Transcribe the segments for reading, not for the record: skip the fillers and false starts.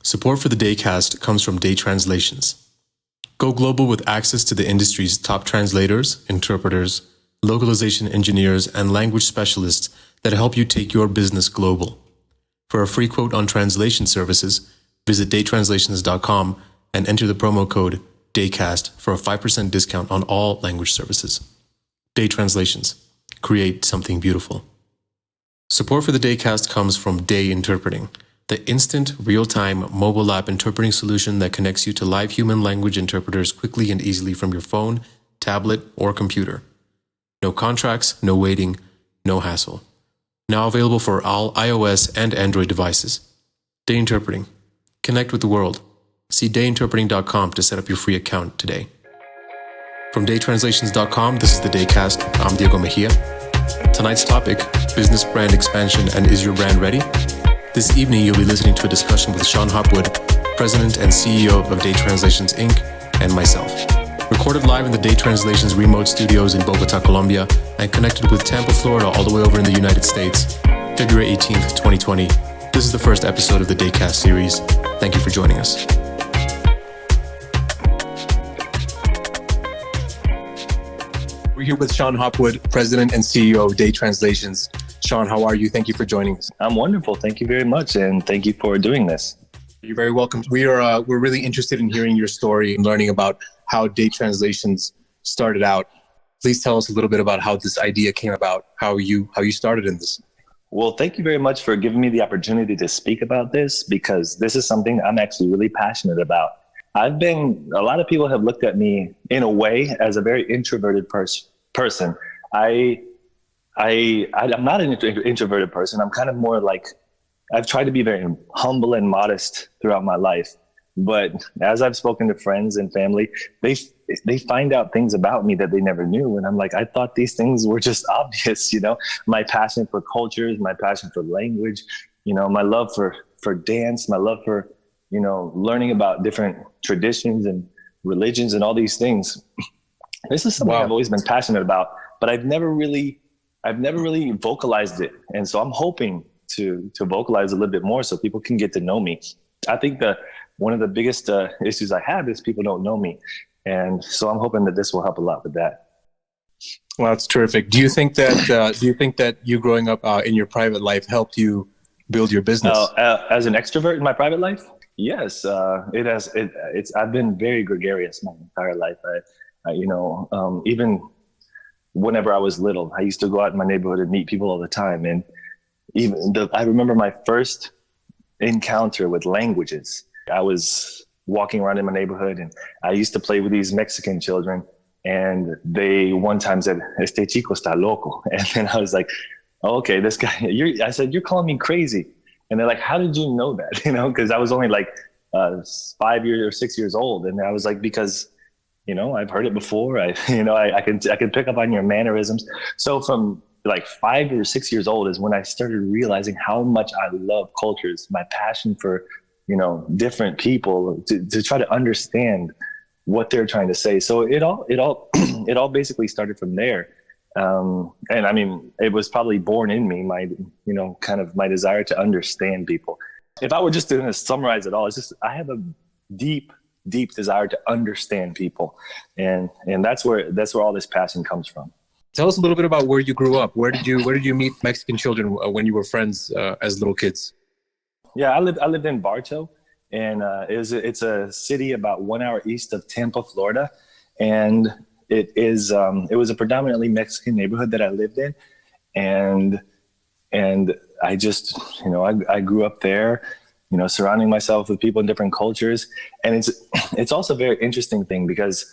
Support for the DayCast comes from Day Translations. Go global with access to the industry's top translators, interpreters, localization engineers, and language specialists that help you take your business global. For a free quote on translation services, visit daytranslations.com and enter the promo code DayCast for a 5% discount on all language services. Day Translations. Create something beautiful. Support for the DayCast comes from Day Interpreting, the instant, real-time mobile app interpreting solution that connects you to live human language interpreters quickly and easily from your phone, tablet, or computer. No contracts, no waiting, no hassle. Now available for all iOS and Android devices. Day Interpreting. Connect with the world. See dayinterpreting.com to set up your free account today. From daytranslations.com, this is the DayCast. I'm Diego Mejia. Tonight's topic, business brand expansion and is your brand ready? This evening, you'll be listening to a discussion with Sean Hopwood, President and CEO of Day Translations, Inc., and myself. Recorded live in the Day Translations remote studios in Bogota, Colombia, and connected with Tampa, Florida, all the way over in the United States, February 18th, 2020. This is the first episode of the DayCast series. Thank you for joining us. We're here with Sean Hopwood, President and CEO of Day Translations. Sean, how are you? Thank you for joining us. I'm wonderful. Thank you very much. And thank you for doing this. You're very welcome. We're really interested in hearing your story and learning about how Day Translations started out. Please tell us a little bit about how this idea came about, how you started in this. Well, thank you very much for giving me the opportunity to speak about this, because this is something I'm actually really passionate about. A lot of people have looked at me in a way as a very introverted person. I'm not an introverted person. I'm kind of more like, I've tried to be very humble and modest throughout my life. But as I've spoken to friends and family, they find out things about me that they never knew. And I'm like, I thought these things were just obvious, my passion for cultures, my passion for language, my love for dance, my love for, learning about different traditions and religions and all these things. This is something I've always been passionate about, but I've never really vocalized it. And so I'm hoping to vocalize a little bit more so people can get to know me. I think one of the biggest issues I have is people don't know me. And so I'm hoping that this will help a lot with that. Well, that's terrific. Do you think that you growing up in your private life helped you build your business? As an extrovert in my private life? Yes, it has. I've been very gregarious my entire life. Even whenever I was little, I used to go out in my neighborhood and meet people all the time. And I remember my first encounter with languages. I was walking around in my neighborhood and I used to play with these Mexican children, and they one time said, "Este chico está loco." And then I was like, oh, okay, this guy, I said, "You're calling me crazy." And they're like, "How did you know that?" Because I was only like 5 years or 6 years old. And I was like, because, I've heard it before. I can pick up on your mannerisms. So from like 5 or 6 years old is when I started realizing how much I love cultures, my passion for, different people, to try to understand what they're trying to say. So it all basically started from there. And I mean, it was probably born in me, kind of my desire to understand people. If I were just to summarize it all, it's just, I have a deep desire to understand people. And that's where all this passion comes from. Tell us a little bit about where you grew up. Where did you meet Mexican children when you were friends as little kids? Yeah, I lived in Bartow, and it's a city about 1 hour east of Tampa, Florida. And it was a predominantly Mexican neighborhood that I lived in. And I just, I grew up there, surrounding myself with people in different cultures. And it's also a very interesting thing, because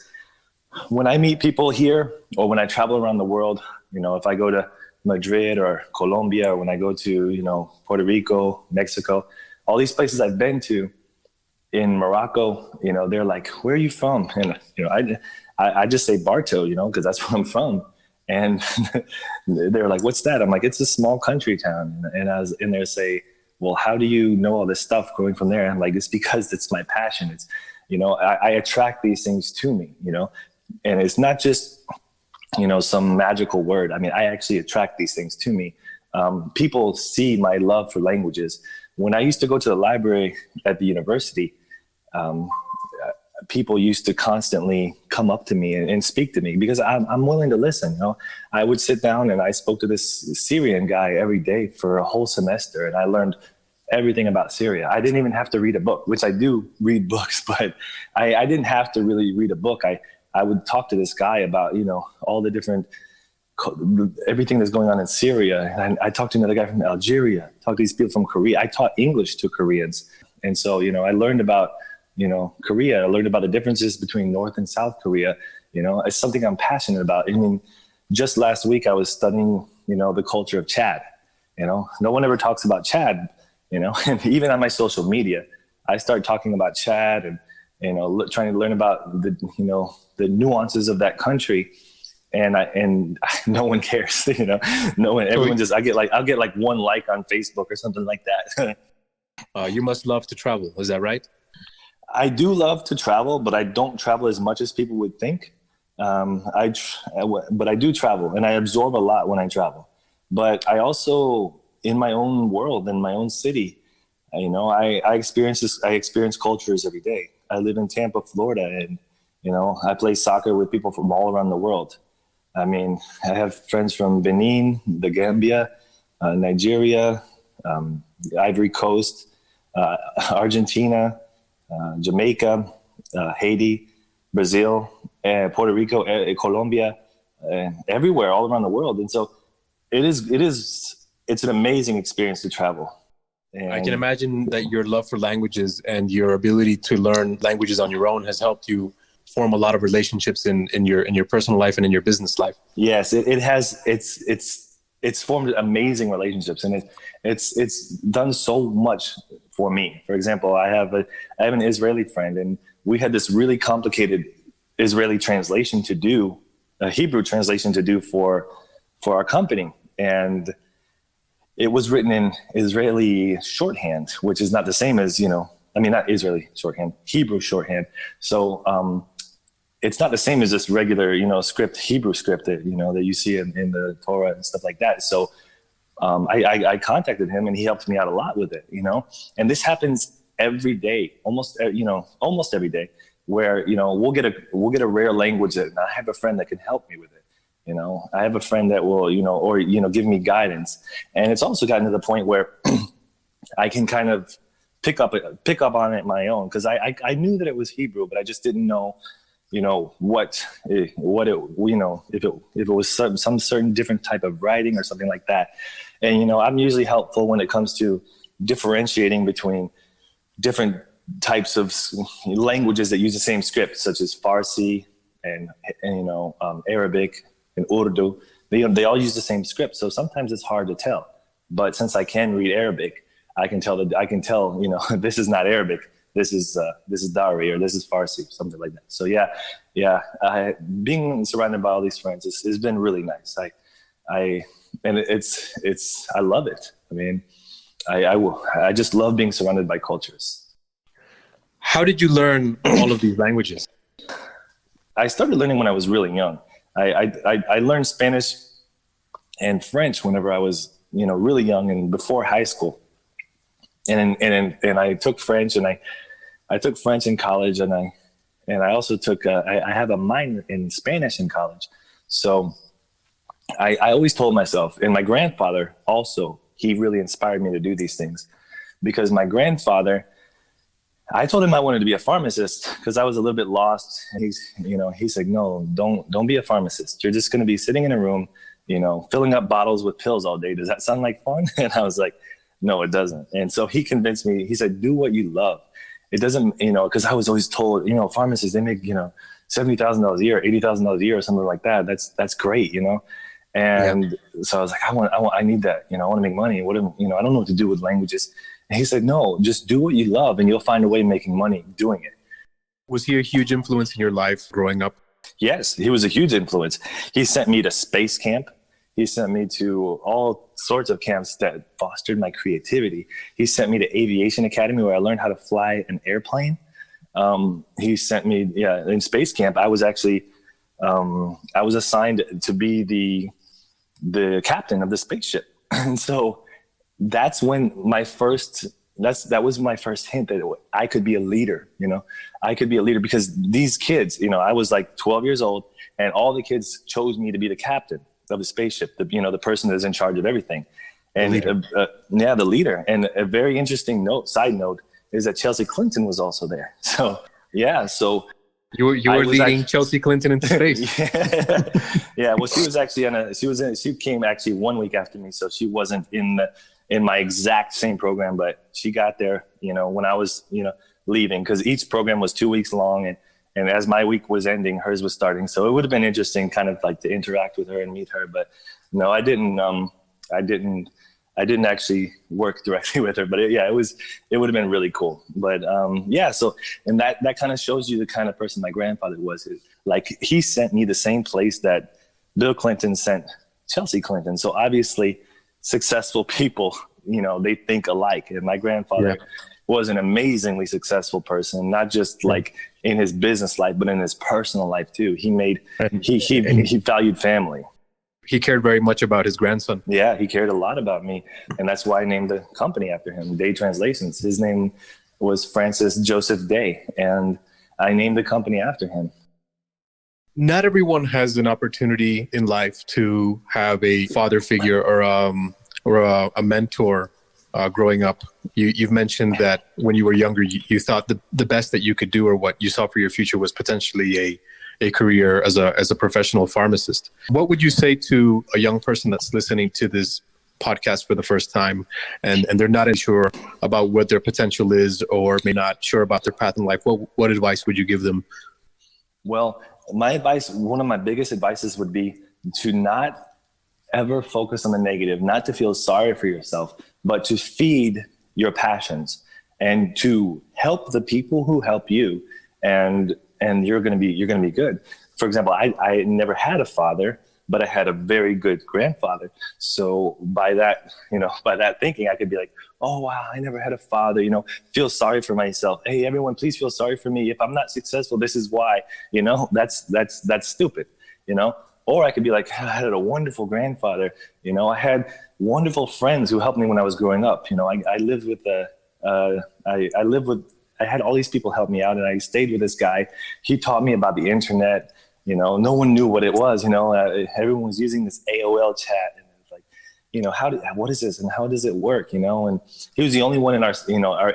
when I meet people here, or when I travel around the world, if I go to Madrid or Colombia, or when I go to, Puerto Rico, Mexico, all these places I've been to, in Morocco, they're like, "Where are you from?" And, I just say Bartow, because that's where I'm from. And they're like, "What's that?" I'm like, "It's a small country town." And they say, "Well, how do you know all this stuff going from there?" I'm like, "It's because it's my passion. It's, I attract these things to me, and it's not just, some magical word. I mean, I actually attract these things to me. People see my love for languages, when I used to go to the library at the university, um, people used to constantly come up to me and speak to me because I'm willing to listen. You know, I would sit down and I spoke to this Syrian guy every day for a whole semester, and I learned everything about Syria. I didn't even have to read a book, which I do read books, but I didn't have to really read a book. I would talk to this guy about, you know, all the different, everything that's going on in Syria. And I talked to another guy from Algeria, talked to these people from Korea. I taught English to Koreans. And so, you know, I learned about, you know, Korea. I learned about the differences between North and South Korea. You know, it's something I'm passionate about. I mean, just last week I was studying, you know, the culture of Chad. You know, no one ever talks about Chad, you know, and even on my social media, I start talking about Chad and, you know, trying to learn about the, you know, the nuances of that country. And no one cares, you know, no one, everyone just, I'll get like one like on Facebook or something like that. You must love to travel. Is that right? I do love to travel, but I don't travel as much as people would think. But I do travel and I absorb a lot when I travel. But I also, in my own world, in my own city, you know, I experience cultures every day. I live in Tampa, Florida, and, you know, I play soccer with people from all around the world. I mean, I have friends from Benin, the Gambia, Nigeria, Ivory Coast, Argentina, Jamaica, Haiti, Brazil, Puerto Rico, Colombia, everywhere, all around the world. And so it's an amazing experience to travel. And I can imagine that your love for languages and your ability to learn languages on your own has helped you form a lot of relationships in your personal life and in your business life. Yes, it has. It's formed amazing relationships, and it's done so much for me. For example, I have an Israeli friend, and we had this really complicated Israeli translation to do, a Hebrew translation to do for our company, and it was written in Israeli shorthand, which is not the same as, you know, I mean, not Israeli shorthand, Hebrew shorthand. So it's not the same as this regular, you know, script, Hebrew script that, you know, that you see in the Torah and stuff like that. So I contacted him and he helped me out a lot with it, you know, and this happens every day, almost every day, where, you know, we'll get a rare language that I have a friend that can help me with it. You know, I have a friend that will, you know, or, you know, give me guidance. And it's also gotten to the point where I can kind of pick up on it my own. Cause I knew that it was Hebrew, but I just didn't know, you know, what it, you know, if it was some certain different type of writing or something like that. And, you know, I'm usually helpful when it comes to differentiating between different types of languages that use the same script, such as Farsi and you know, Arabic and Urdu. They all use the same script. So sometimes it's hard to tell, but since I can read Arabic, I can tell, you know, this is not Arabic. This is Dari, or this is Farsi, something like that. So yeah. Being surrounded by all these friends has been really nice. I love it. I mean, I just love being surrounded by cultures. How did you learn all of these languages? I started learning when I was really young. I learned Spanish and French whenever I was, you know, really young and before high school. And I took French, and I took French in college, and I also took I have a minor in Spanish in college. So I always told myself, and my grandfather also, he really inspired me to do these things, because my grandfather, I told him I wanted to be a pharmacist because I was a little bit lost. And he said, no, don't be a pharmacist. You're just going to be sitting in a room, you know, filling up bottles with pills all day. Does that sound like fun? And I was like, no, it doesn't. And so he convinced me. He said, do what you love. It doesn't, you know, because I was always told, you know, pharmacists, they make, you know, $70,000 a year, $80,000 a year or something like that. That's great, you know? And so I was like, I need that, you know, I want to make money. I don't know what to do with languages. And he said, no, just do what you love and you'll find a way of making money doing it. Was he a huge influence in your life growing up? Yes, he was a huge influence. He sent me to space camp. He sent me to all sorts of camps that fostered my creativity. He sent me to Aviation Academy, where I learned how to fly an airplane. He sent me, in space camp. I was actually, I was assigned to be the captain of the spaceship. And so that's when my first that was my first hint that I could be a leader. I could be a leader because these kids, I was like 12 years old, and all the kids chose me to be the captain of the spaceship, the person that's in charge of everything. And the leader. And a very interesting side note is that Chelsea Clinton was also there. So you were leading Chelsea Clinton into space. Yeah. Well, she was actually she came actually 1 week after me, so she wasn't in my exact same program, but she got there, when I was, leaving, because each program was 2 weeks long, and as my week was ending, hers was starting. So it would have been interesting, kind of like to interact with her and meet her. But no, I didn't actually work directly with her, but it would have been really cool. But so, and that kind of shows you the kind of person my grandfather was. Like, he sent me the same place that Bill Clinton sent Chelsea Clinton. So obviously successful people, they think alike. And my grandfather was an amazingly successful person, not just like in his business life, but in his personal life too. He valued family. He cared very much about his grandson. Yeah, he cared a lot about me. And that's why I named the company after him, Day Translations. His name was Francis Joseph Day, and I named the company after him. Not everyone has an opportunity in life to have a father figure or a mentor growing up. You've mentioned that when you were younger, you thought the best that you could do or what you saw for your future was potentially a career as a professional pharmacist. What would you say to a young person that's listening to this podcast for the first time and they're not sure about what their potential is or may not sure about their path in life? What advice would you give them? Well, my advice, one of my biggest advices would be to not ever focus on the negative, not to feel sorry for yourself, but to feed your passions and to help the people who help you, and you're going to be good. For example, I never had a father, but I had a very good grandfather. So by that thinking, I could be like, oh wow, I never had a father, feel sorry for myself. Hey, everyone, please feel sorry for me. If I'm not successful, this is why, that's stupid, Or I could be like, I had a wonderful grandfather. I had wonderful friends who helped me when I was growing up. I had all these people help me out, and I stayed with this guy. He taught me about the internet. No one knew what it was. Everyone was using this AOL chat, and it's like, what is this and how does it work? And he was the only one in our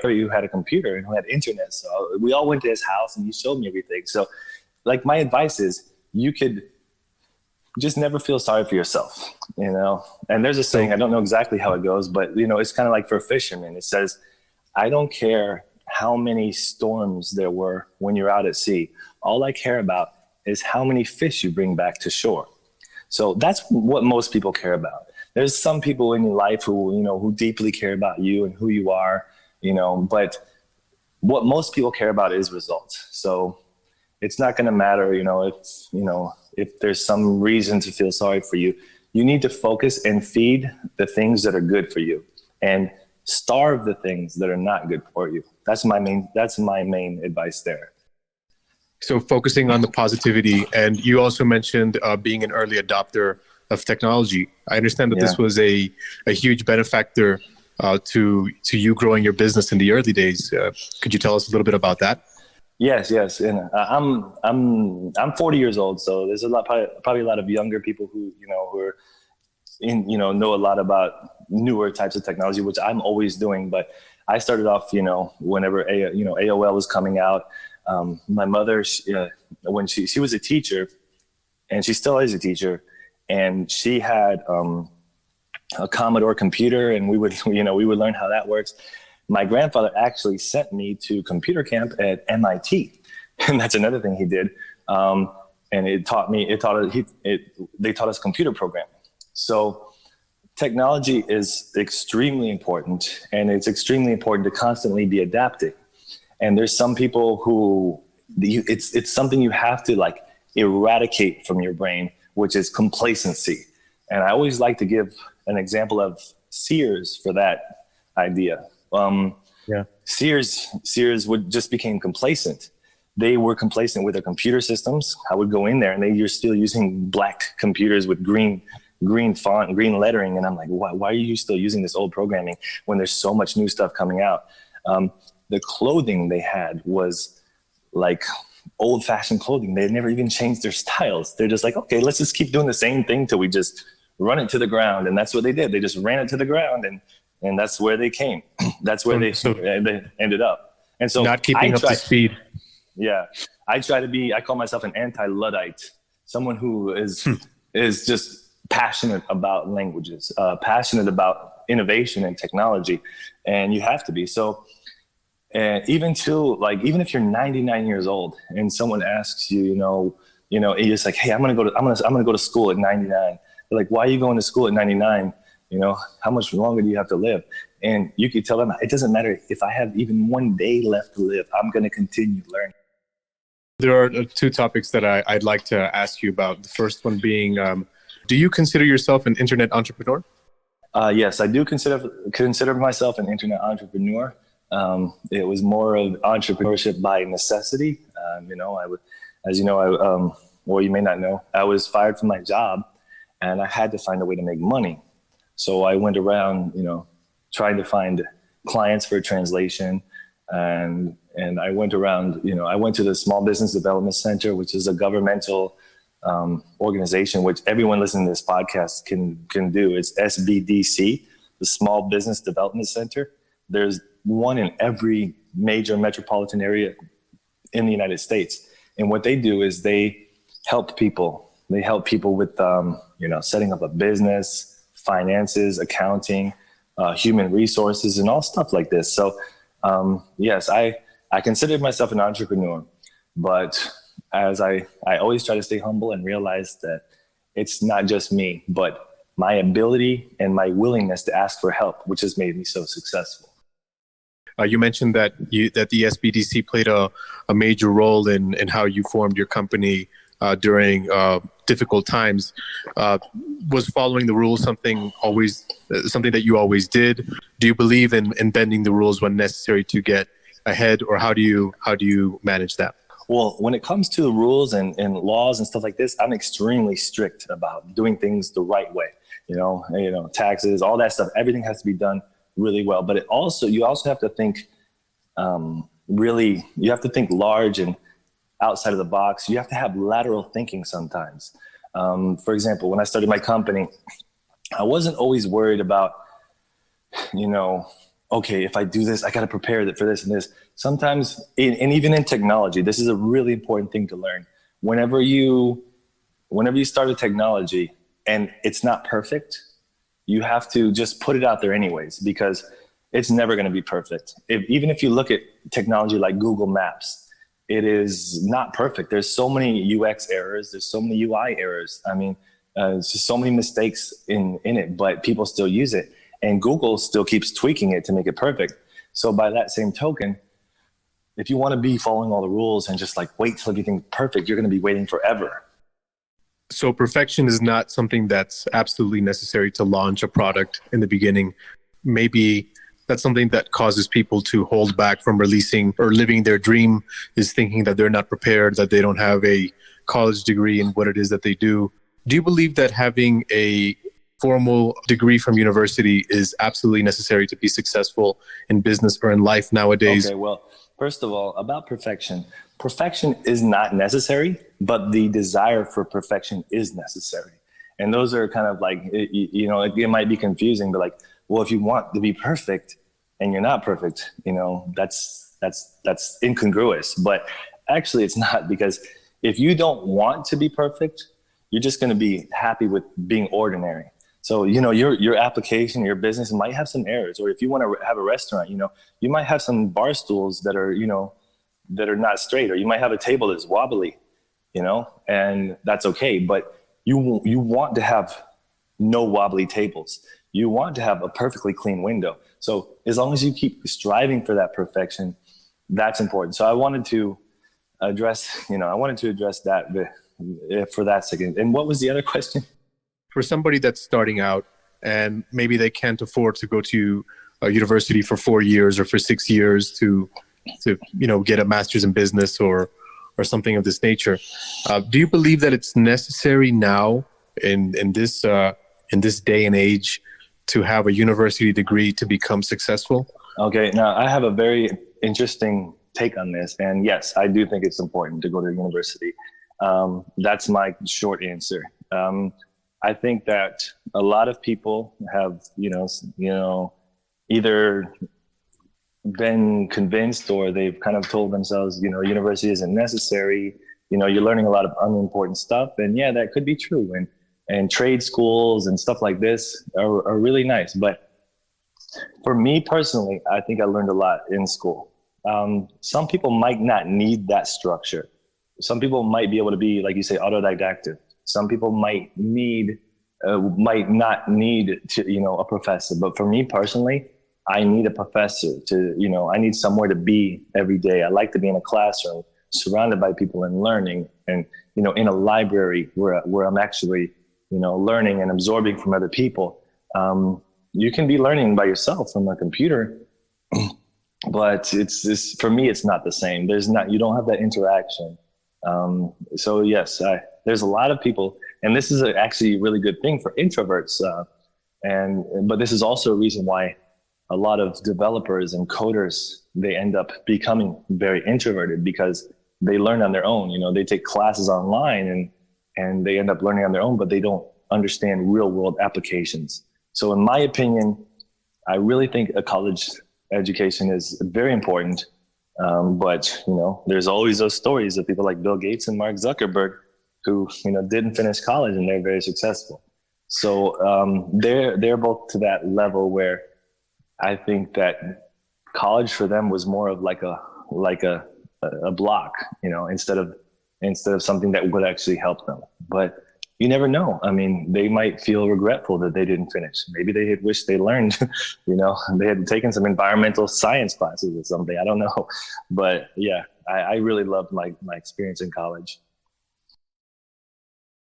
area who had a computer and who had internet. So we all went to his house, and he showed me everything. So, like, my advice is, you could just never feel sorry for yourself, And there's a saying, I don't know exactly how it goes, but it's kind of like for a fisherman. It says, I don't care how many storms there were when you're out at sea. All I care about is how many fish you bring back to shore. So that's what most people care about. There's some people in your life who deeply care about you and who you are, but what most people care about is results. So it's not going to matter, if there's some reason to feel sorry for you. You need to focus and feed the things that are good for you and starve the things that are not good for you. That's my main advice there. So focusing on the positivity, and you also mentioned being an early adopter of technology. I understand that this was a huge benefactor to you growing your business in the early days. Could you tell us a little bit about that? Yes. And I'm 40 years old, so there's probably a lot of younger people who are know a lot about newer types of technology, which I'm always doing. But I started off, whenever AOL was coming out. My mother, when she was a teacher, and she still is a teacher, and she had a Commodore computer, and we would learn how that works. My grandfather actually sent me to computer camp at MIT, and that's another thing he did. And they taught us computer programming. So technology is extremely important, and it's extremely important to constantly be adapting. And there's some people who it's something you have to like eradicate from your brain, which is complacency. And I always like to give an example of Sears for that idea. Sears became complacent. They were complacent with their computer systems. I would go in there, and you're still using black computers with green green font, green lettering. And I'm like, why are you still using this old programming when there's so much new stuff coming out? The clothing they had was like old fashioned clothing. They had never even changed their styles. They're just like, okay, let's just keep doing the same thing till we just run it to the ground. And that's what they did. They just ran it to the ground, and that's where they came. That's where they ended up. And so not keeping up the speed. Yeah. I call myself an anti-Luddite, someone who is just passionate about languages, passionate about innovation and technology. And you have to be. So, even if you're 99 years old and someone asks you, you're just like, hey, I'm gonna go to school at 99. They're like, why are you going to school at 99? How much longer do you have to live? And you could tell them, it doesn't matter if I have even one day left to live. I'm going to continue learning. There are two topics that I'd like to ask you about. The first one being, do you consider yourself an internet entrepreneur? Yes, I do consider myself an internet entrepreneur. It was more of entrepreneurship by necessity. Well, you may not know, I was fired from my job and I had to find a way to make money. So I went around, trying to find clients for translation. And I went around, I went to the Small Business Development Center, which is a governmental organization, which everyone listening to this podcast can do. It's SBDC, the Small Business Development Center. There's one in every major metropolitan area in the United States. And what they do is they help people. They help people with, setting up a business, finances, accounting, human resources, and all stuff like this. So, yes, I consider myself an entrepreneur, but as I always try to stay humble and realize that it's not just me, but my ability and my willingness to ask for help, which has made me so successful. You mentioned that the SBDC played a major role in how you formed your company during difficult times. Was following the rules something that you always did? Do you believe in bending the rules when necessary to get ahead, or how do you manage that? Well, when it comes to the rules and laws and stuff like this, I'm extremely strict about doing things the right way. Taxes, all that stuff, everything has to be done really well. But you also have to think you have to think large and outside of the box. You have to have lateral thinking sometimes. For example, when I started my company, I wasn't always worried about, okay, if I do this, I got to prepare for this and this. Sometimes, and even in technology, this is a really important thing to learn. Whenever you start a technology and it's not perfect, you have to just put it out there anyways, because it's never going to be perfect. Even if you look at technology like Google Maps, it is not perfect. There's so many UX errors. There's so many UI errors. I mean, it's just so many mistakes in it, but people still use it. And Google still keeps tweaking it to make it perfect. So by that same token, if you want to be following all the rules and just wait till everything's perfect, you're going to be waiting forever. So perfection is not something that's absolutely necessary to launch a product in the beginning. Maybe that's something that causes people to hold back from releasing or living their dream, is thinking that they're not prepared, that they don't have a college degree in what it is that they do. Do you believe that having a formal degree from university is absolutely necessary to be successful in business or in life nowadays? Okay, well, first of all, about perfection is not necessary, but the desire for perfection is necessary. And those are kind of it might be confusing, but well, if you want to be perfect and you're not perfect, that's incongruous. But actually it's not, because if you don't want to be perfect, you're just going to be happy with being ordinary. So, your application, your business might have some errors. Or if you want to have a restaurant, you might have some bar stools that are not straight, or you might have a table that's wobbly, and that's okay. But you want to have no wobbly tables. You want to have a perfectly clean window. So as long as you keep striving for that perfection, that's important. So I wanted to address that for that second. And what was the other question? For somebody that's starting out and maybe they can't afford to go to a university for 4 years or for 6 years to get a master's in business or something of this nature, do you believe that it's necessary now in this in this day and age to have a university degree to become successful? Okay, now I have a very interesting take on this. And yes, I do think it's important to go to university. That's my short answer. I think that a lot of people have, either been convinced or they've kind of told themselves, university isn't necessary. You're learning a lot of unimportant stuff. And yeah, that could be true. And trade schools and stuff like this are really nice. But for me personally, I think I learned a lot in school. Some people might not need that structure. Some people might be able to be, like you say, autodidactic. Some people might not need to, a professor. But for me personally, I need a professor I need somewhere to be every day. I like to be in a classroom, surrounded by people and learning, and, in a library where I'm actually, learning and absorbing from other people. You can be learning by yourself from a computer, but for me, it's not the same. You don't have that interaction. So yes, there's a lot of people, and this is actually a really good thing for introverts. But this is also a reason why a lot of developers and coders, they end up becoming very introverted because they learn on their own. They take classes online and they end up learning on their own, but they don't understand real world applications. So in my opinion, I really think a college education is very important. But there's always those stories of people like Bill Gates and Mark Zuckerberg who, didn't finish college and they're very successful. So they're both to that level where I think that college for them was more of like a block, instead of something that would actually help them. But you never know. I mean, they might feel regretful that they didn't finish. Maybe they had wished they learned, they had taken some environmental science classes or something. I don't know. But yeah, I really loved my experience in college.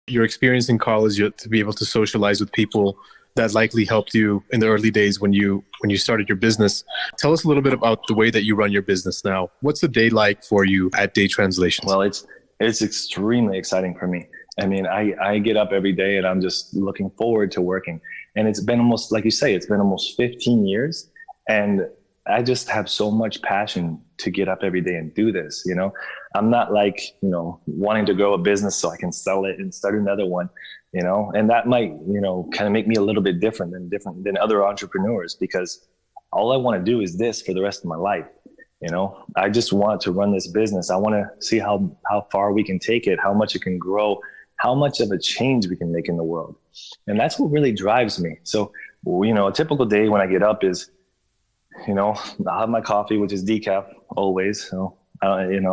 Your experience in college, to be able to socialize with people, that likely helped you in the early days when you started your business. Tell us a little bit about the way that you run your business now. What's the day like for you at Day Translations? Well, it's extremely exciting for me. I mean, I get up every day and I'm just looking forward to working. And it's been almost, like you say, it's been almost 15 years. And I just have so much passion to get up every day and do this. I'm not like, wanting to grow a business so I can sell it and start another one, and that might, kind of make me a little bit different than other entrepreneurs, because all I want to do is this for the rest of my life. I just want to run this business. I want to see how far we can take it, how much it can grow, how much of a change we can make in the world. And that's what really drives me. So, a typical day when I get up is, I'll have my coffee, which is decaf always. So, I get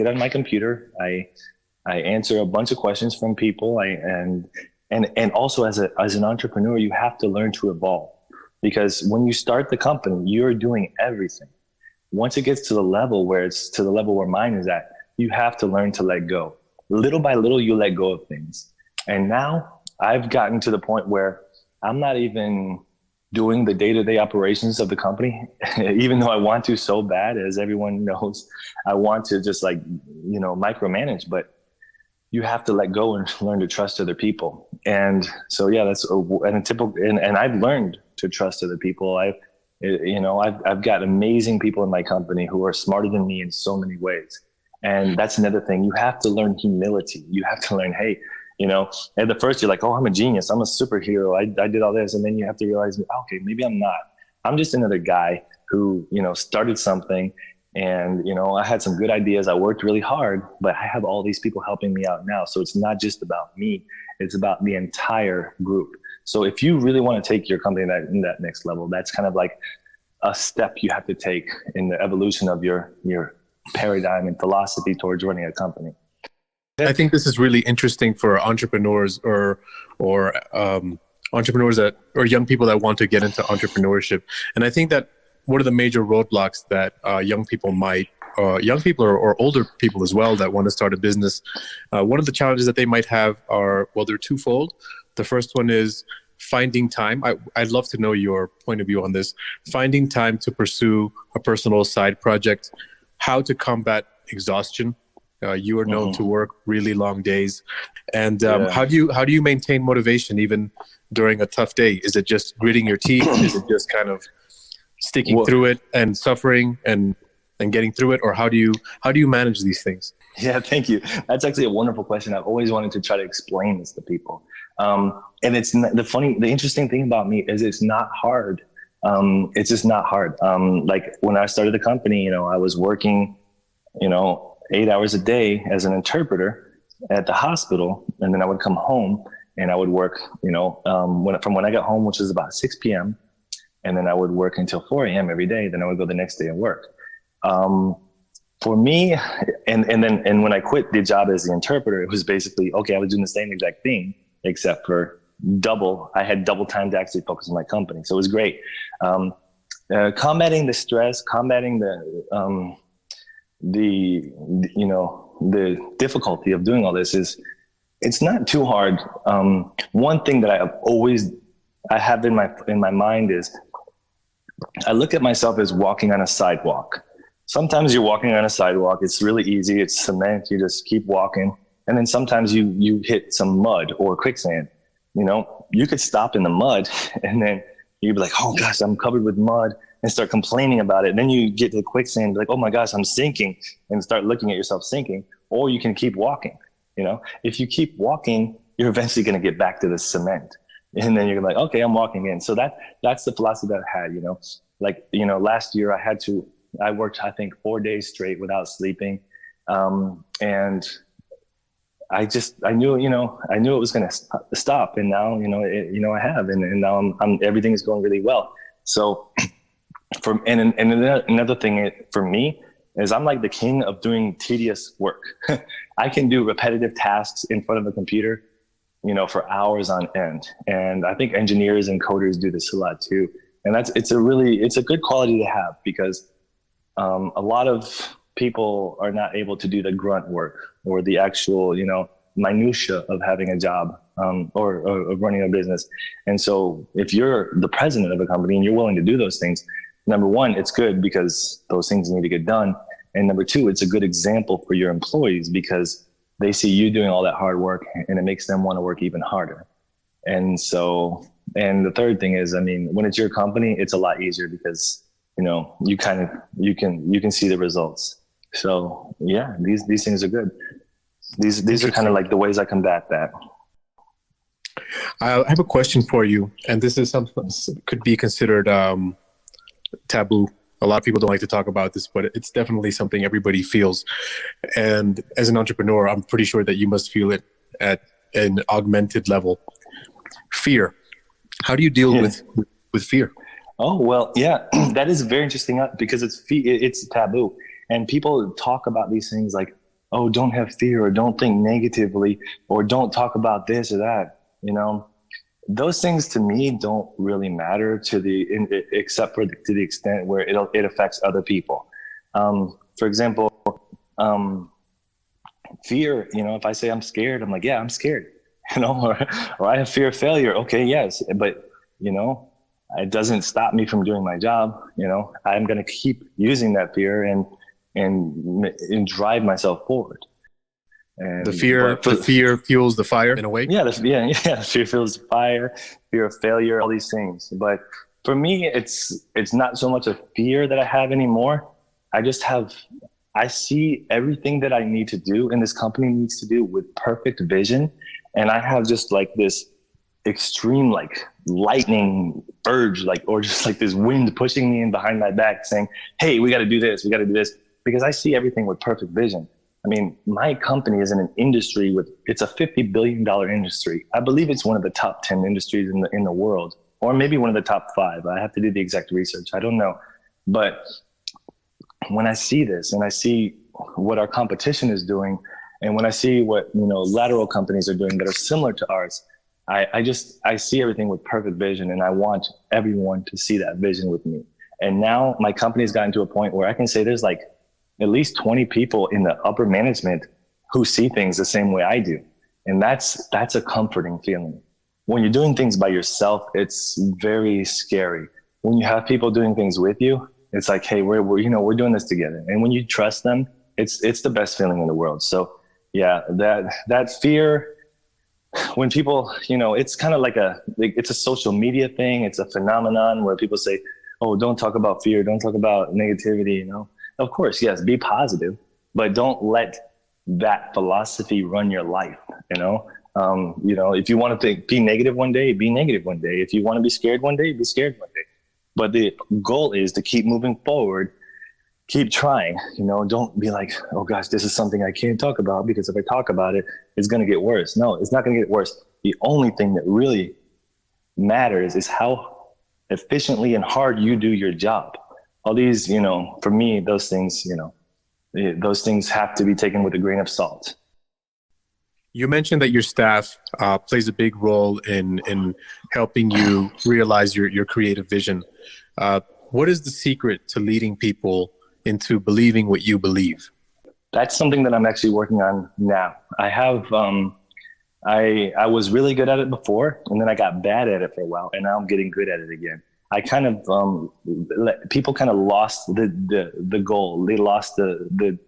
on my computer. I answer a bunch of questions from people. And also as an entrepreneur, you have to learn to evolve, because when you start the company, you're doing everything. Once it gets to the level where mine is at, you have to learn to let go. Little by little, you let go of things. And now I've gotten to the point where I'm not even doing the day-to-day operations of the company, even though I want to so bad. As everyone knows, I want to just micromanage, but you have to let go and learn to trust other people. And so, yeah, and I've learned to trust other people. I've got amazing people in my company who are smarter than me in so many ways. And that's another thing. You have to learn humility. You have to learn, hey, at the first you're like, oh, I'm a genius. I'm a superhero. I did all this. And then you have to realize, okay, maybe I'm not. I'm just another guy who, started something, and, I had some good ideas. I worked really hard, but I have all these people helping me out now. So it's not just about me. It's about the entire group. So if you really want to take your company in that next level, that's kind of like a step you have to take in the evolution of your paradigm and philosophy towards running a company. I think this is really interesting for entrepreneurs or entrepreneurs or young people that want to get into entrepreneurship. And I think that one of the major roadblocks that young people or older people as well that want to start a business, one of the challenges that they might have they're twofold. The first one is finding time. I'd love to know your point of view on this. Finding time to pursue a personal side project, how to combat exhaustion, You are known to Mhm. work really long days. And Yeah. how do you maintain motivation even during a tough day? Is it just gritting your teeth? Is it just kind of sticking Well, through it and suffering and getting through it, or how do you manage these things? yeah, thank you. That's actually a wonderful question. I've always wanted to try to explain this to people. And it's not, the interesting thing about me is it's not hard. It's just not hard. Like when I started the company, I was working, 8 hours a day as an interpreter at the hospital. And then I would come home and I would work, when I got home, which was about 6 p.m. And then I would work until 4 a.m. every day. Then I would go the next day and work. For me, and when I quit the job as the interpreter, it was basically, okay, I was doing the same exact thing, except for I had double time to actually focus on my company. So it was great. Combating the stress, combating the difficulty of doing all this it's not too hard. One thing that I have in my mind is I look at myself as walking on a sidewalk. Sometimes you're walking on a sidewalk. It's really easy. It's cement. You just keep walking. And then sometimes you hit some mud or quicksand. You could stop in the mud and then you'd be like, oh gosh, I'm covered with mud, and start complaining about it. And then you get to the quicksand and be like, oh my gosh, I'm sinking, and start looking at yourself sinking. Or you can keep walking. If you keep walking, you're eventually going to get back to the cement. And then you're like, okay, I'm walking in. So that's the philosophy that I had, last year I worked, I think 4 days straight without sleeping. And I knew it was going to stop. And now, I have, and now everything is going really well. So another thing for me is I'm like the king of doing tedious work. I can do repetitive tasks in front of a computer, for hours on end. And I think engineers and coders do this a lot too. And it's a good quality to have, because a lot of people are not able to do the grunt work or the actual, minutia of having a job, or running a business. And so if you're the president of a company and you're willing to do those things, number one, it's good because those things need to get done. And number two, it's a good example for your employees because they see you doing all that hard work and it makes them want to work even harder. And the third thing is, when it's your company, it's a lot easier because, you can see the results. So yeah, these things are good. These are kind of like the ways I combat that. I have a question for you, and this is something could be considered taboo. A lot of people don't like to talk about this, but it's definitely something everybody feels. And as an entrepreneur, I'm pretty sure that you must feel it at an augmented level. Fear. How do you deal with fear? Oh, well, yeah, that is very interesting because it's taboo. And people talk about these things like, oh, don't have fear, or don't think negatively, or don't talk about this or that. Those things to me don't really matter except to the extent where it affects other people. For example, fear, if I say I'm scared, I'm like, yeah, I'm scared, or I have fear of failure. Okay. Yes. But, it doesn't stop me from doing my job. I'm going to keep using that fear and drive myself forward. And the fear fuels the fire in a way. Yeah. Fear fuels the fire, fear of failure, all these things. But for me, it's not so much a fear that I have anymore. I see everything that I need to do and this company needs to do with perfect vision. And I have just like this extreme, like lightning urge, or just like this wind pushing me in behind my back saying, hey, we got to do this. We got to do this, because I see everything with perfect vision. My company is in an industry it's a $50 billion industry. I believe it's one of the top 10 industries in the world, or maybe one of the top 5. I have to do the exact research. I don't know. But when I see this and I see what our competition is doing, and when I see what, lateral companies are doing that are similar to ours, I see everything with perfect vision, and I want everyone to see that vision with me. And now my company's gotten to a point where I can say there's like at least 20 people in the upper management who see things the same way I do. And that's a comforting feeling. When you're doing things by yourself, it's very scary. When you have people doing things with you, it's like, hey, we're doing this together. And when you trust them It's the best feeling in the world. So yeah, that fear, when people, it's kind of like it's a social media thing. It's a phenomenon where people say, oh, don't talk about fear. Don't talk about negativity. Of course, yes, be positive, but don't let that philosophy run your life. If you want to be negative one day, be negative one day. If you want to be scared one day, be scared one day. But the goal is to keep moving forward, keep trying. Don't be like, oh gosh, this is something I can't talk about, because if I talk about it, it's going to get worse. No, it's not going to get worse. The only thing that really matters is how efficiently and hard you do your job. All these, for me, those things have to be taken with a grain of salt. You mentioned that your staff plays a big role in helping you realize your creative vision. What is the secret to leading people into believing what you believe? That's something that I'm actually working on now. I have, I was really good at it before, and then I got bad at it for a while, and now I'm getting good at it again. I kind of, people kind of lost the goal. They lost the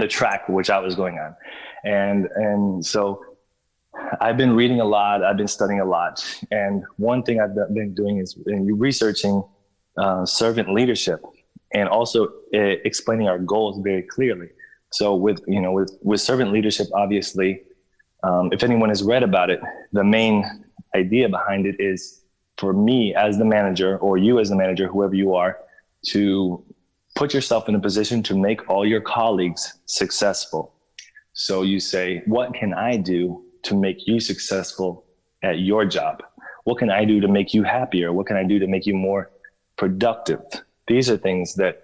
track which I was going on. And so I've been reading a lot. I've been studying a lot. And one thing I've been doing is researching servant leadership, and also explaining our goals very clearly. So with servant leadership, obviously, if anyone has read about it, the main idea behind it is for me as the manager, or you as the manager, whoever you are, to put yourself in a position to make all your colleagues successful. So you say, what can I do to make you successful at your job? What can I do to make you happier? What can I do to make you more productive? These are things that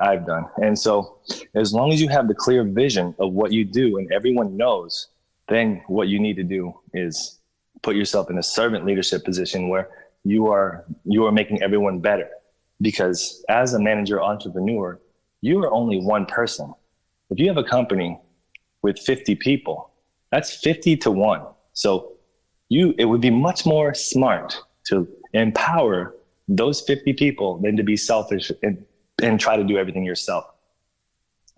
I've done. And so as long as you have the clear vision of what you do and everyone knows, then what you need to do is put yourself in a servant leadership position where you are making everyone better. Because as a manager entrepreneur, you are only one person. If you have a company with 50 people, that's 50 to 1. So it would be much more smart to empower those 50 people than to be selfish and try to do everything yourself.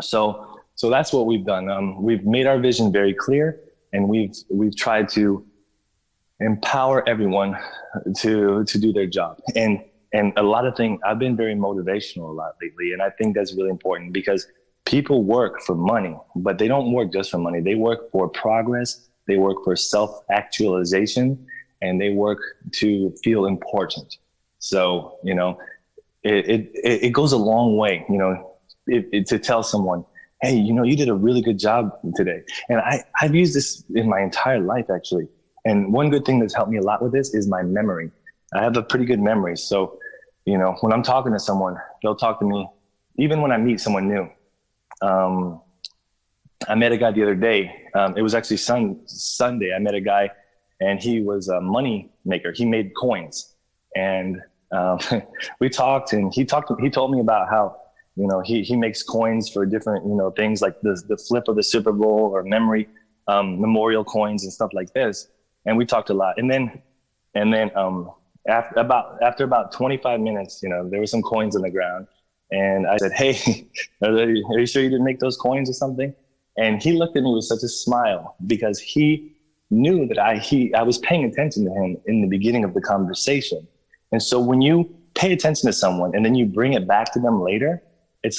So that's what we've done. We've made our vision very clear, and we've tried to empower everyone to do their job. And a lot of things, I've been very motivational a lot lately. And I think that's really important, because people work for money, but they don't work just for money. They work for progress. They work for self-actualization, and they work to feel important. So, it goes a long way, to tell someone, hey, you did a really good job today. And I've used this in my entire life, actually. And one good thing that's helped me a lot with this is my memory. I have a pretty good memory. So, when I'm talking to someone, they'll talk to me, even when I meet someone new. I met a guy the other day. It was actually Sunday. I met a guy, and he was a money maker. He made coins. And we talked, and he told me about how, he makes coins for different, things like the flip of the Super Bowl, or memorial coins and stuff like this. And we talked a lot. And then after about 25 minutes, there were some coins on the ground. And I said, hey, are you sure you didn't make those coins or something? And he looked at me with such a smile, because he knew that I was paying attention to him in the beginning of the conversation. And so when you pay attention to someone and then you bring it back to them later, it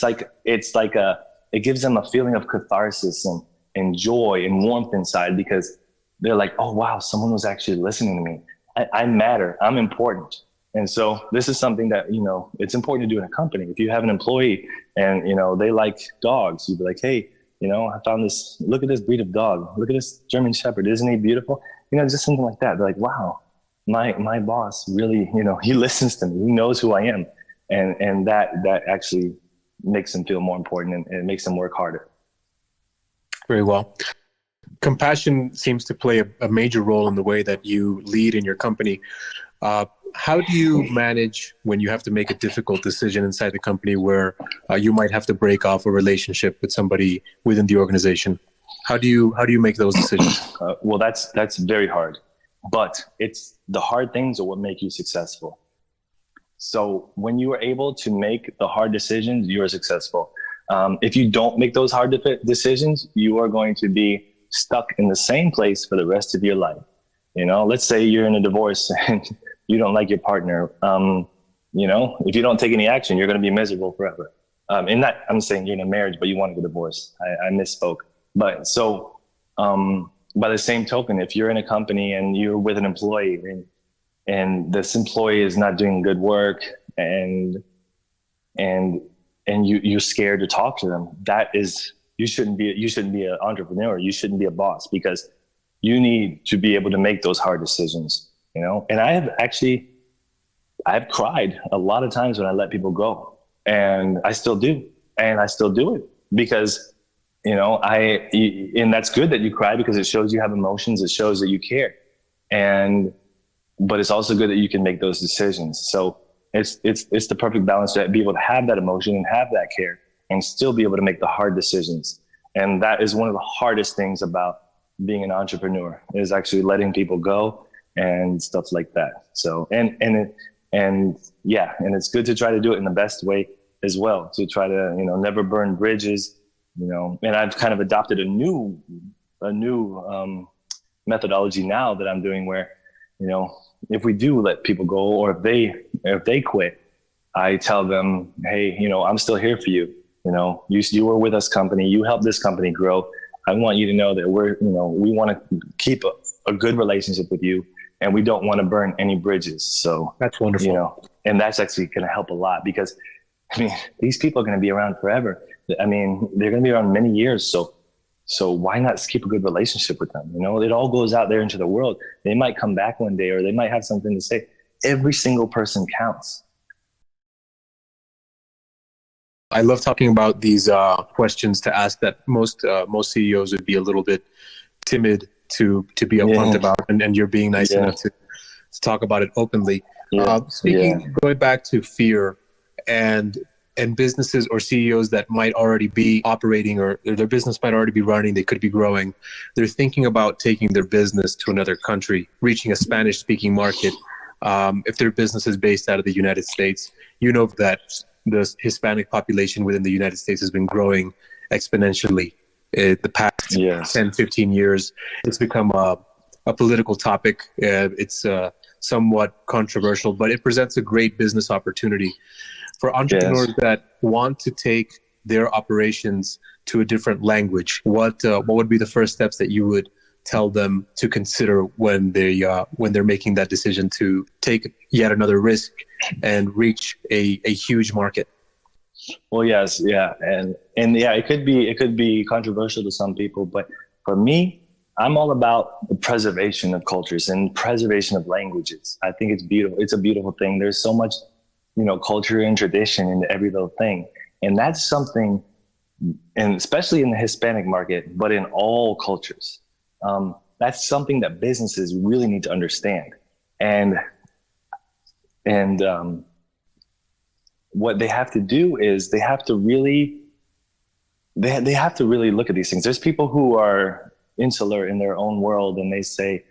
gives them a feeling of catharsis and joy and warmth inside, because they're like, oh, wow, someone was actually listening to me. I matter. I'm important. And so this is something that, it's important to do in a company. If you have an employee and, they like dogs, you'd be like, hey, I found this, look at this breed of dog. Look at this German Shepherd. Isn't he beautiful? Just something like that. They're like, wow, my boss really, he listens to me. He knows who I am. And that actually makes them feel more important, and it makes them work harder. Very well. Compassion seems to play a major role in the way that you lead in your company. How do you manage when you have to make a difficult decision inside the company where you might have to break off a relationship with somebody within the organization? How do you make those decisions? Well, that's very hard, but it's the hard things are what make you successful. So when you are able to make the hard decisions, you are successful. If you don't make those hard decisions, you are going to be stuck in the same place for the rest of your life. Let's say you're in a divorce and you don't like your partner. If you don't take any action, you're going to be miserable forever. And not, I'm saying you're in a marriage, but you want to get divorced. I misspoke. But so, by the same token, if you're in a company and you're with an employee and this employee is not doing good work and you're scared to talk to them, you shouldn't be an entrepreneur. You shouldn't be a boss, because you need to be able to make those hard decisions, And I've cried a lot of times when I let people go, and I still do. And I still do it because, and that's good that you cry, because it shows you have emotions. It shows that you care. But it's also good that you can make those decisions. So it's the perfect balance to be able to have that emotion and have that care and still be able to make the hard decisions. And that is one of the hardest things about being an entrepreneur, is actually letting people go and stuff like that. So, and it's good to try to do it in the best way as well, to try to, never burn bridges, and I've kind of adopted a new methodology now that I'm doing where, if we do let people go, or if they quit, I tell them, hey, I'm still here for you. You were with us company, you helped this company grow. I want you to know that we want to keep a good relationship with you, and we don't want to burn any bridges. So that's wonderful. And that's actually going to help a lot, because these people are going to be around forever. They're going to be around many years. So why not keep a good relationship with them? It all goes out there into the world. They might come back one day, or they might have something to say. Every single person counts. I love talking about these questions to ask that most CEOs would be a little bit timid to be upfront about, and you're being nice enough to talk about it openly. Going back to fear and businesses or CEOs that might already be operating, or their business might already be running, they could be growing. They're thinking about taking their business to another country, reaching a Spanish-speaking market. If their business is based out of the United States, that the Hispanic population within the United States has been growing exponentially in the past 10, 15 years. It's become a political topic. It's somewhat controversial, but it presents a great business opportunity for entrepreneurs that want to take their operations to a different language. What would be the first steps that you would tell them to consider when they're making that decision to take yet another risk and reach a huge market? Well, yes, and it could be controversial to some people, but for me, I'm all about the preservation of cultures and preservation of languages. I think it's beautiful. It's a beautiful thing. There's so much, culture and tradition into every little thing, and that's something, and especially in the Hispanic market, but in all cultures. That's something that businesses really need to understand. And what they have to do is they have to really look at these things. There's people who are insular in their own world, and they say,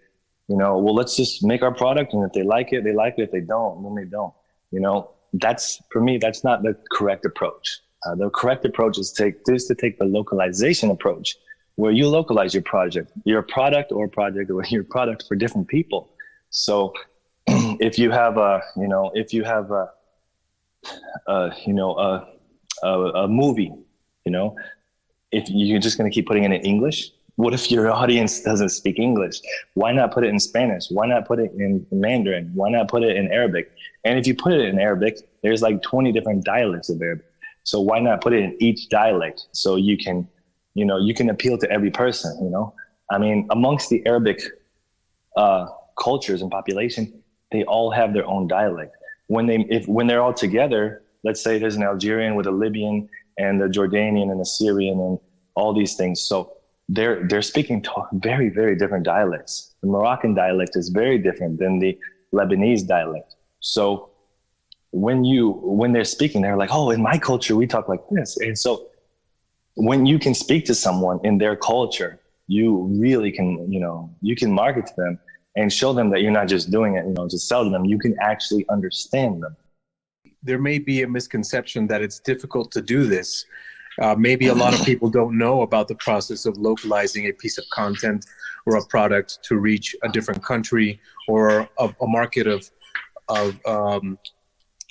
well, let's just make our product, and if they like it, they like it. If they don't, then they don't. That's, for me, that's not the correct approach. The correct approach is to take the localization approach, where you localize your product or your product for different people. So if you have a movie, if you're just going to keep putting it in English, what if your audience doesn't speak English? Why not put it in Spanish? Why not put it in Mandarin? Why not put it in Arabic? And if you put it in Arabic, there's like 20 different dialects of Arabic. So why not put it in each dialect, so you can appeal to every person, amongst the Arabic cultures and population, they all have their own dialect. When they're all together, let's say there's an Algerian with a Libyan and a Jordanian and a Syrian and all these things. So they're speaking very, very different dialects. The Moroccan dialect is very different than the Lebanese dialect. So when they're speaking, they're like, oh, in my culture, we talk like this. And so when you can speak to someone in their culture, you really can, you can market to them and show them that you're not just doing it, to sell to them. You can actually understand them. There may be a misconception that it's difficult to do this. Maybe a lot of people don't know about the process of localizing a piece of content or a product to reach a different country or a market of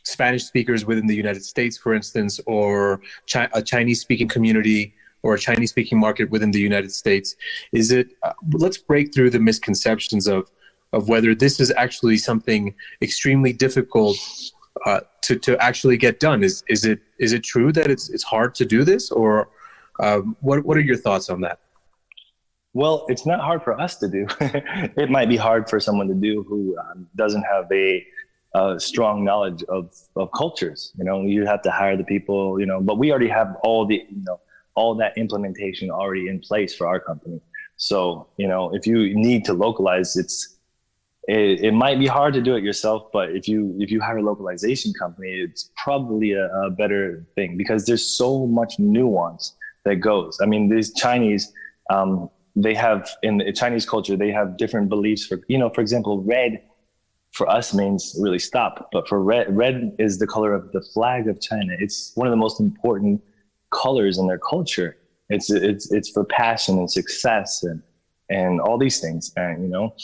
Spanish speakers within the United States, for instance, or a Chinese speaking community or a Chinese speaking market within the United States. Is it, let's break through the misconceptions of whether this is actually something extremely difficult to actually get done. Is it true that it's hard to do this, or what are your thoughts on that? Well, it's not hard for us to do. It might be hard for someone to do who doesn't have a strong knowledge of cultures. You know, you have to hire the people. You know, but we already have all the all that implementation already in place for our company. So you know, if you need to localize, it might be hard to do it yourself, but if you hire a localization company, it's probably a better thing because there's so much nuance that goes. I mean, these Chinese, they have in the Chinese culture, they have different beliefs for, you know, for example, red for us means really stop, but for red is the color of the flag of China. It's one of the most important colors in their culture. It's for passion and success and all these things, and you know.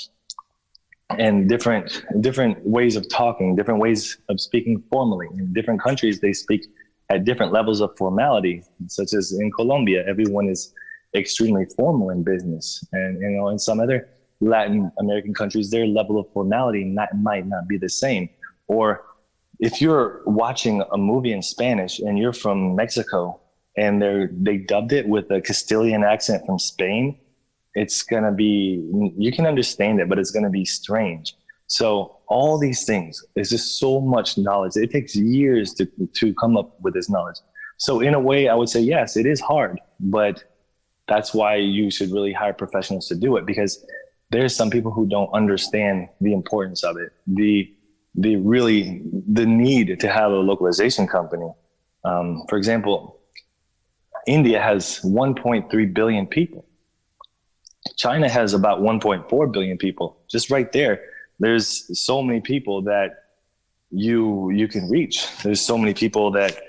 And different ways of talking, different ways of speaking formally. In different countries, they speak at different levels of formality, such as in Colombia, everyone is extremely formal in business. And you know, in some other Latin American countries, their level of formality might not be the same. Or if you're watching a movie in Spanish and you're from Mexico and they dubbed it with a Castilian accent from Spain, it's going to be, you can understand it, but it's going to be strange. So all these things is just so much knowledge. It takes years to come up with this knowledge. So in a way, I would say, yes, it is hard, but that's why you should really hire professionals to do it, because there's some people who don't understand the importance of it. The need to have a localization company. For example, India has 1.3 billion people. China has about 1.4 billion people. Just right there, there's so many people that you can reach. There's so many people that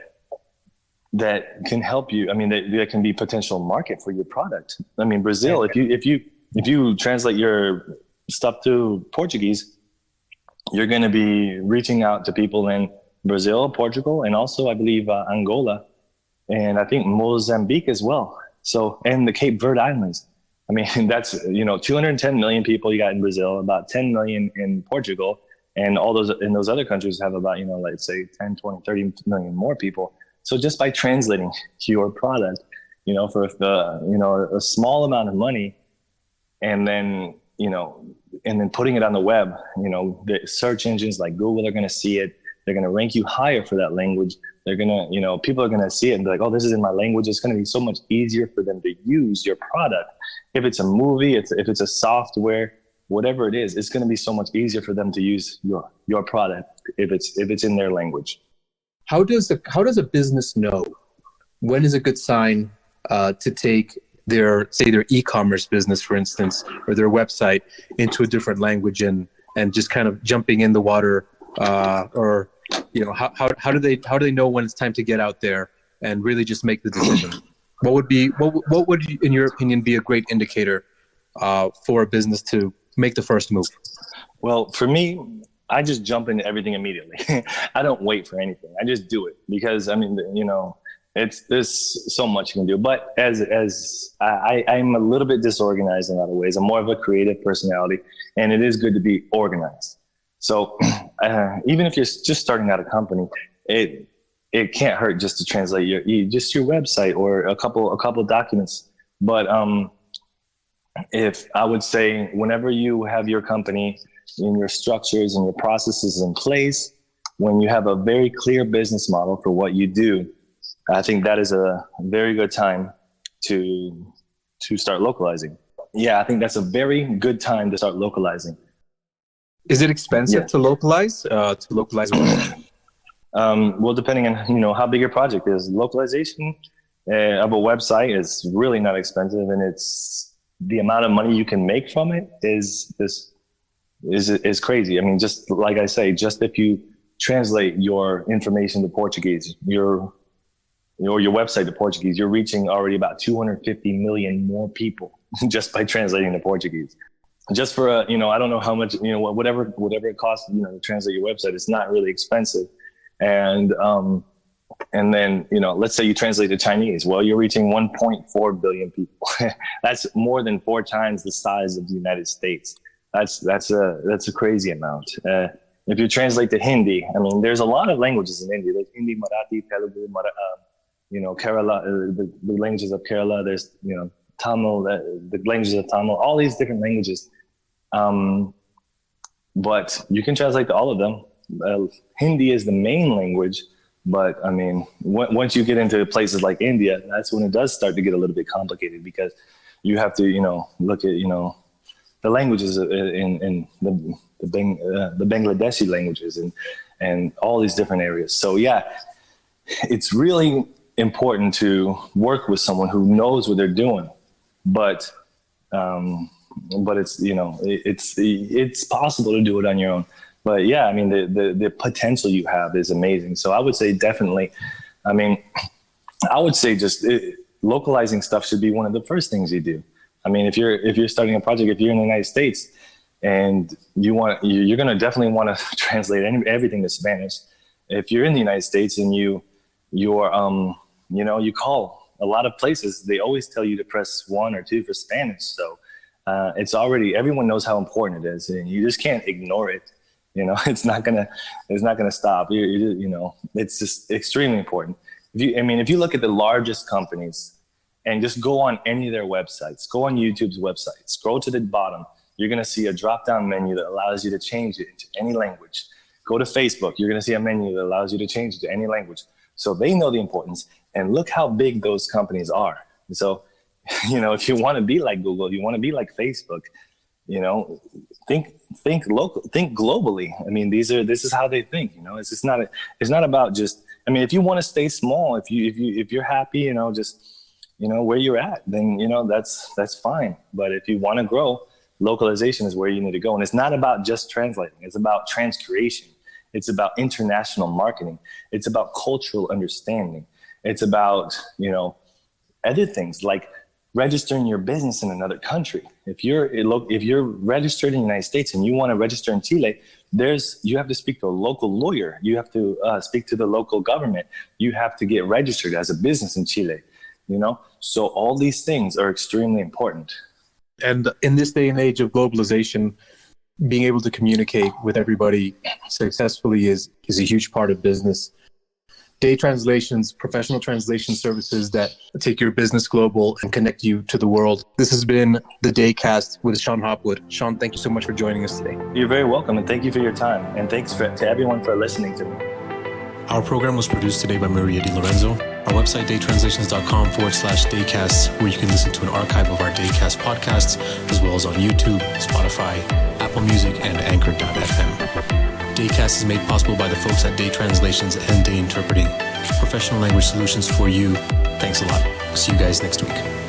can help you. I mean, that can be potential market for your product. I mean, Brazil, if you translate your stuff to Portuguese, you're going to be reaching out to people in Brazil, Portugal, and also I believe Angola, and I think Mozambique as well. So, and the Cape Verde Islands. I mean, that's, you know, 210 million people you got in Brazil, about 10 million in Portugal, and all those in those other countries have about, you know, let's say 10, 20, 30 million more people. So just by translating your product, you know, for you know, a small amount of money, and then, you know, and then putting it on the web, you know, the search engines like Google are going to see it. They're going to rank you higher for that language. They're going to, you know, people are going to see it and be like, oh, this is in my language. It's going to be so much easier for them to use your product. If it's a movie, if it's a software, whatever it is, it's going to be so much easier for them to use your product if it's in their language. How does a business know when is a good sign to take their e-commerce business, for instance, or their website into a different language and just kind of jumping in the water, or you know, how do they know when it's time to get out there and really just make the decision? What would in your opinion be a great indicator for a business to make the first move? Well, for me, I just jump into everything immediately. I don't wait for anything. I just do it because, I mean, you know, there's so much you can do. But as I'm a little bit disorganized in a lot of ways. I'm more of a creative personality, and it is good to be organized. So even if you're just starting out a company, it can't hurt just to translate your website or a couple documents. But if I would say, whenever you have your company and your structures and your processes in place, when you have a very clear business model for what you do, I think that is a very good time to start localizing. Yeah, I think that's a very good time to start localizing. Is it expensive to localize? Well, depending on, you know, how big your project is. Localization of a website is really not expensive, and it's the amount of money you can make from it is crazy. I mean, just like I say, just if you translate your information to Portuguese, or your website to Portuguese, you're reaching already about 250 million more people just by translating to Portuguese. Just for I don't know how much, whatever it costs, to translate your website, it's not really expensive. And then, let's say you translate to Chinese. Well, you're reaching 1.4 billion people. That's more than 4 times the size of the United States. That's a crazy amount. If you translate to Hindi, I mean, there's a lot of languages in India. There's Hindi, Marathi, Telugu, Kerala, the languages of Kerala. There's, Tamil, the languages of Tamil, all these different languages. But you can translate to all of them. Hindi is the main language, but I mean, once you get into places like India, that's when it does start to get a little bit complicated, because you have to, look at, the languages in the Bangladeshi languages and all these different areas. So yeah, it's really important to work with someone who knows what they're doing, but it's, it's possible to do it on your own. But yeah, I mean, the potential you have is amazing. So I would say definitely, just localizing stuff should be one of the first things you do. I mean, if you're starting a project, if you're in the United States and you're going to definitely want to translate everything to Spanish. If you're in the United States and you call a lot of places, they always tell you to press 1 or 2 for Spanish. So it's already, everyone knows how important it is, and you just can't ignore it. It's not gonna stop. It's just extremely important. If you look at the largest companies and just go on any of their websites, go on YouTube's website, scroll to the bottom, you're gonna see a drop-down menu that allows you to change it into any language. Go to Facebook, you're gonna see a menu that allows you to change it to any language. So they know the importance, and look how big those companies are. So, if you want to be like Google, if you want to be like Facebook, think local, think globally. I mean, this is how they think. It's not about just. I mean, if you want to stay small, if you're happy, where you're at, then that's fine. But if you want to grow, localization is where you need to go. And it's not about just translating. It's about transcreation. It's about international marketing. It's about cultural understanding. It's about, other things like registering your business in another country. If you're registered in the United States and you want to register in Chile, you have to speak to a local lawyer. You have to speak to the local government. You have to get registered as a business in Chile, So all these things are extremely important. And in this day and age of globalization, being able to communicate with everybody successfully is a huge part of business. Day translations, professional translation services that take your business global and connect you to the world. This has been the DayCast with Sean Hopwood. Sean, thank you so much for joining us today. You're very welcome, and thank you for your time. And thanks to everyone for listening to me. Our program was produced today by Maria Di Lorenzo. Our website, daytranslations.com/daycast, where you can listen to an archive of our DayCast podcasts, as well as on YouTube, Spotify, Apple Music, and Anchor.fm. DayCast is made possible by the folks at Day Translations and Day Interpreting, professional language solutions for you. Thanks a lot. See you guys next week.